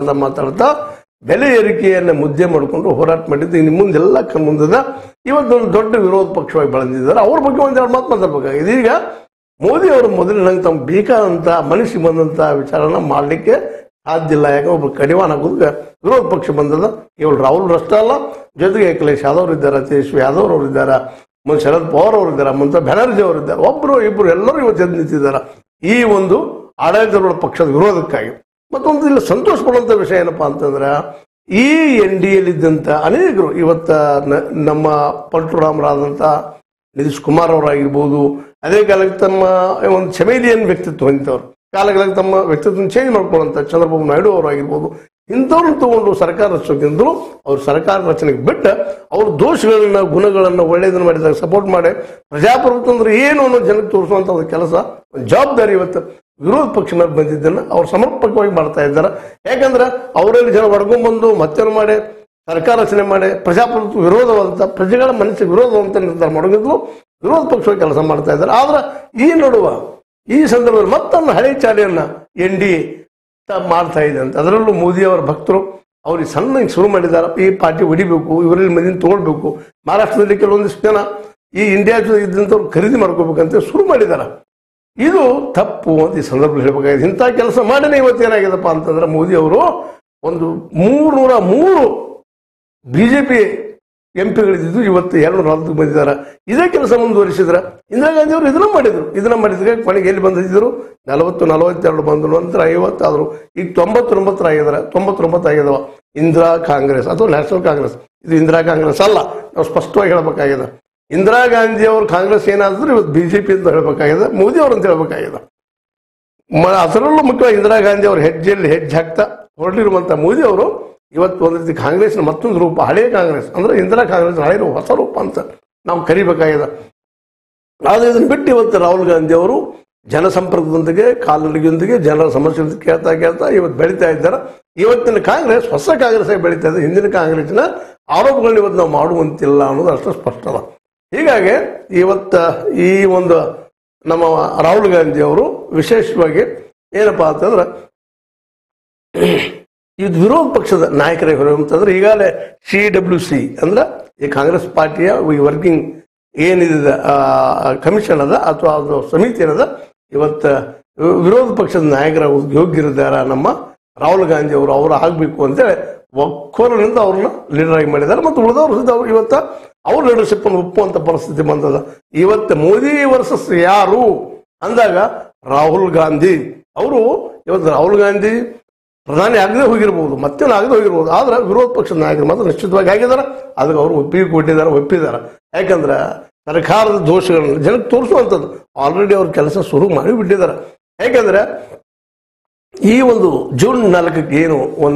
ಅಂತ ಮಾತಾಡ್ತಾ ಬೆಲೆ ಏರಿಕೆಯನ್ನು ಮುದ್ದೆ ಮಾಡಿಕೊಂಡು ಹೋರಾಟ ಮಾಡಿದ್ದು ಇನ್ನು ಮುಂದೆಲ್ಲ ಮುಂದದ ಇವತ್ತೊಂದು ದೊಡ್ಡ ವಿರೋಧ ಪಕ್ಷವಾಗಿ ಬೆಳೆದಿದ್ದಾರೆ. ಅವ್ರ ಬಗ್ಗೆ ಒಂದೆರಡು ಮಾತು ಮಾತಾಡ್ಬೇಕಾಗಿದೆ. ಈಗ ಮೋದಿ ಅವರು ಮೊದಲಿನಂಗೆ ತಮ್ಮ ಬೇಕಾದಂತ ಮನಸ್ಸಿಗೆ ಬಂದಂತ ವಿಚಾರನ ಮಾಡಲಿಕ್ಕೆ ಸಾಧ್ಯ ಇಲ್ಲ. ಯಾಕಂದ್ರೆ ಒಬ್ಬರು ಕಡಿವಾಣ ಹಾಕೋದಕ್ಕೆ ವಿರೋಧ ಪಕ್ಷ ಬಂದದ. ಕೇವಲ ರಾಹುಲ್ ಅಷ್ಟೇ ಅಲ್ಲ, ಜೊತೆಗೆ ಅಖಿಲೇಶ್ ಯಾದವ್ ಇದ್ದಾರೆ, ತೇಜಸ್ವಿ ಯಾದವ್ ಅವರು ಇದ್ದಾರೆ, ಶರದ್ ಪವಾರ್ ಅವರು ಇದ್ದಾರೆ, ಮಮತಾ ಬ್ಯಾನರ್ಜಿ ಅವರು ಇದ್ದಾರೆ. ಒಬ್ಬರು ಇಬ್ಬರು ಎಲ್ಲರೂ ಇವತ್ತು ಎದ್ದು ನಿಂತಿದ್ದಾರೆ ಈ ಒಂದು ಆಡಳಿತಾರೂಢ ಪಕ್ಷದ ವಿರೋಧಕ್ಕಾಗಿ. ಮತ್ತೊಂದು ಇಲ್ಲಿ ಸಂತೋಷ ಪಡುವಂತ ವಿಷಯ ಏನಪ್ಪಾ ಅಂತಂದ್ರೆ, ಈ NDA ಇದ್ದಂತ ಅನೇಕರು ಇವತ್ತ ನಮ್ಮ ಪರಶುರಾಮರಾದಂತ ನಿತೀಶ್ ಕುಮಾರ್ ಅವರಾಗಿರ್ಬೋದು, ಅದೇ ಕಾಲಕ್ಕೆ ತಮ್ಮ ಒಂದು ಚೆಮೇಲಿಯನ್ ವ್ಯಕ್ತಿತ್ವ ಹೊಂದಿದವರು, ಕಾಲಗಳಿಗೆ ತಮ್ಮ ವ್ಯಕ್ತಿತ್ವ ಚೇಂಜ್ ಮಾಡ್ಕೊಳ್ಳುವಂತ ಚಂದ್ರಬಾಬು ನಾಯ್ಡು ಅವರಾಗಿರ್ಬೋದು, ಇಂಥವ್ರನ್ನ ತಗೊಂಡು ಸರ್ಕಾರ ರಚಿಸೋದ್ರಿಂದಲೂ ಅವ್ರು ಸರ್ಕಾರ ರಚನೆಗೆ ಬಿಟ್ಟ ಅವ್ರ ದೋಷಗಳನ್ನ ಗುಣಗಳನ್ನ ಒಳ್ಳೇದನ್ನ ಮಾಡಿದಾಗ ಸಪೋರ್ಟ್ ಮಾಡಿ ಪ್ರಜಾಪ್ರಭುತ್ವ ಅಂದ್ರೆ ಏನು ಅನ್ನೋ ಜನಕ್ಕೆ ತೋರಿಸುವಂತ ಒಂದು ಕೆಲಸ, ಜವಾಬ್ದಾರಿ ಇವತ್ತು ವಿರೋಧ ಪಕ್ಷ ಮೇಲೆ ಬಂದಿದ್ದನ್ನ ಅವ್ರು ಸಮರ್ಪಕವಾಗಿ ಮಾಡ್ತಾ ಇದ್ದಾರೆ. ಯಾಕಂದ್ರೆ ಅವರಲ್ಲಿ ಜನ ಹೊಡ್ಕೊಂಡ್ಬಂದು ಮತ್ತೇನು ಮಾಡಿ ಸರ್ಕಾರ ರಚನೆ ಮಾಡಿ ಪ್ರಜಾಪ್ರಭುತ್ವ ವಿರೋಧವಾದಂತ ಪ್ರಜೆಗಳ ಮನಸ್ಸಿಗೆ ವಿರೋಧವಂತ ನಿರ್ಧಾರ ಮಾಡೋದಿದ್ರು ವಿರೋಧ ಪಕ್ಷವಾಗಿ ಕೆಲಸ ಮಾಡ್ತಾ ಇದ್ದಾರೆ. ಆದ್ರೆ ಈ ನಡುವ ಈ ಸಂದರ್ಭದಲ್ಲಿ ಮತ್ತೊಂದು ಹಳೆ ಚಾಲೆಯನ್ನ NDA ಮಾಡ್ತಾ ಇದೆ ಅಂತ. ಅದರಲ್ಲೂ ಮೋದಿ ಅವರ ಭಕ್ತರು ಅವ್ರಿಗೆ ಸಣ್ಣ ಶುರು ಮಾಡಿದ್ದಾರೆ, ಈ ಪಾರ್ಟಿ ಹೊಡಿಬೇಕು, ಇವರಲ್ಲಿ ಮಂದಿನ ತಗೊಳ್ಬೇಕು, ಮಹಾರಾಷ್ಟ್ರದಲ್ಲಿ ಕೆಲವೊಂದಿಷ್ಟು ಜನ ಈ ಇಂಡಿಯಾ ಇದ್ದಂಥವ್ರು ಖರೀದಿ ಮಾಡ್ಕೋಬೇಕಂತ ಶುರು ಮಾಡಿದ್ದಾರೆ. ಇದು ತಪ್ಪು ಅಂತ ಈ ಸಂದರ್ಭದಲ್ಲಿ ಹೇಳ್ಬೇಕಾಗಿದೆ. ಇಂಥ ಕೆಲಸ ಮಾಡಿನೇ ಇವತ್ತೇನಾಗಿದೆಪ್ಪ ಅಂತಂದ್ರೆ, ಮೋದಿ ಅವರು ಒಂದು 303 BJP MP ಇವತ್ತು 240 ಬಂದಿದ್ದಾರೆ. ಇದೇ ಕೆಲಸ ಮುಂದುವರಿಸಿದ್ರ ಇಂದಿರಾ ಗಾಂಧಿ ಅವರು ಇದನ್ನ ಮಾಡಿದ್ರೆ ಕೊನೆಗೆ ಎಲ್ಲಿ ಬಂದಿದ್ರು 40-42 ಬಂದ್ರು, ನಂತರ 50 ಆದ್ರು, ಈಗ 99 ಆಗಿದ್ದಾರೆ, 99 ಆಗಿದಾವ. ಇಂದಿರಾ ಕಾಂಗ್ರೆಸ್ ಅಥವಾ ನ್ಯಾಷನಲ್ ಕಾಂಗ್ರೆಸ್, ಇದು ಇಂದಿರಾ ಕಾಂಗ್ರೆಸ್ ಅಲ್ಲ, ನಾವು ಸ್ಪಷ್ಟವಾಗಿ ಹೇಳ್ಬೇಕಾಗಿದೆ. ಇಂದಿರಾ ಗಾಂಧಿ ಅವರು ಕಾಂಗ್ರೆಸ್ ಏನಾದ್ರು ಇವತ್ತು BJP ಅಂತ ಹೇಳ್ಬೇಕಾಗಿದೆ, ಮೋದಿ ಅವರು ಅಂತ ಹೇಳ್ಬೇಕಾಗಿದೆ. ಅದರಲ್ಲೂ ಮುಖ್ಯವಾಗಿ ಇಂದಿರಾ ಗಾಂಧಿ ಅವರು ಹೆಜ್ಜೆಯಲ್ಲಿ ಹೆಜ್ಜೆ ಹಾಕ್ತಾ ಹೊರಟಿರುವಂತ ಮೋದಿ ಅವರು ಇವತ್ತು ಒಂದು ರೀತಿ ಕಾಂಗ್ರೆಸ್ನ ಮತ್ತೊಂದು ರೂಪ, ಹಳೆಯ ಕಾಂಗ್ರೆಸ್ ಅಂದ್ರೆ ಇಂದಿರಾ ಕಾಂಗ್ರೆಸ್ ಹಳೆಯ ಹೊಸ ರೂಪ ಅಂತ ನಾವು ಕರಿಬೇಕಾಗಿದೆ. ಆದ್ರೆ ಇದನ್ನು ಬಿಟ್ಟು ಇವತ್ತು ರಾಹುಲ್ ಗಾಂಧಿ ಅವರು ಜನಸಂಪರ್ಕದೊಂದಿಗೆ ಕಾಲ್ನಡಿಗೆಯೊಂದಿಗೆ ಜನರ ಸಮಸ್ಯೆ ಕೇಳ್ತಾ ಇವತ್ತು ಬೆಳೀತಾ ಇದ್ದಾರೆ. ಇವತ್ತಿನ ಕಾಂಗ್ರೆಸ್ ಹೊಸ ಕಾಂಗ್ರೆಸ್ ಆಗಿ ಬೆಳೀತಾ ಇದೆ. ಹಿಂದಿನ ಕಾಂಗ್ರೆಸ್ನ ಆರೋಪಗಳನ್ನ ಇವತ್ತು ನಾವು ಮಾಡುವಂತಿಲ್ಲ ಅನ್ನೋದು ಅಷ್ಟು ಸ್ಪಷ್ಟ ಅದ. ಹೀಗಾಗಿ ಇವತ್ತ ಈ ಒಂದು ನಮ್ಮ ರಾಹುಲ್ ಗಾಂಧಿ ಅವರು ವಿಶೇಷವಾಗಿ ಏನಪ್ಪಾ ಅಂತಂದ್ರೆ, ಇದು ವಿರೋಧ ಪಕ್ಷದ ನಾಯಕರಾಗಿ ಹೊರತಂದ್ರೆ ಈಗಾಗಲೇ CWC ಅಂದ್ರೆ ಈ ಕಾಂಗ್ರೆಸ್ ಪಾರ್ಟಿಯ ಈ ವರ್ಕಿಂಗ್ ಏನಿದೆ ಕಮಿಷನ್ ಅದ ಅಥವಾ ಅದು ಸಮಿತಿ ಏನದ, ಇವತ್ತು ವಿರೋಧ ಪಕ್ಷದ ನಾಯಕರ ಯೋಗ್ಯರಿದ್ದಾರೆ ನಮ್ಮ ರಾಹುಲ್ ಗಾಂಧಿ ಅವರು ಆಗ್ಬೇಕು ಅಂತೇಳಿ ಒಕ್ಕೋಲಿನಿಂದ ಅವ್ರನ್ನ ಲೀಡರ್ ಆಗಿ ಮಾಡಿದ್ದಾರೆ. ಮತ್ತು ಉಳಿದವರು ಇವತ್ತು ಅವ್ರ ಲೀಡರ್ಶಿಪ್ ಅನ್ನು ಒಪ್ಪುವಂತ ಪರಿಸ್ಥಿತಿ ಬಂದದ. ಇವತ್ತು ಮೋದಿ ವರ್ಸಸ್ ಯಾರು ಅಂದಾಗ ರಾಹುಲ್ ಗಾಂಧಿ ಅವರು ಇವತ್ತು ರಾಹುಲ್ ಗಾಂಧಿ ಪ್ರಧಾನಿ ಆಗದೆ ಹೋಗಿರ್ಬೋದು, ಮತ್ತೇನು ಆಗದೆ ಹೋಗಿರ್ಬೋದು, ಆದ್ರೆ ವಿರೋಧ ಪಕ್ಷದ ನಾಯಕರು ಮಾತ್ರ ನಿಶ್ಚಿತವಾಗಿ ಆಗಿದ್ದಾರೆ. ಅದಕ್ಕೆ ಅವರು ಒಪ್ಪಿದ್ದಾರೆ. ಯಾಕಂದ್ರೆ ಸರ್ಕಾರದ ದೋಷಗಳನ್ನು ಜನಕ್ಕೆ ತೋರಿಸುವಂಥದ್ದು ಆಲ್ರೆಡಿ ಅವ್ರ ಕೆಲಸ ಶುರು ಮಾಡಿ ಬಿಟ್ಟಿದ್ದಾರೆ. ಯಾಕಂದ್ರೆ ಈ ಒಂದು ಜೂನ್ 4ಕ್ಕೆ ಏನು ಒಂದು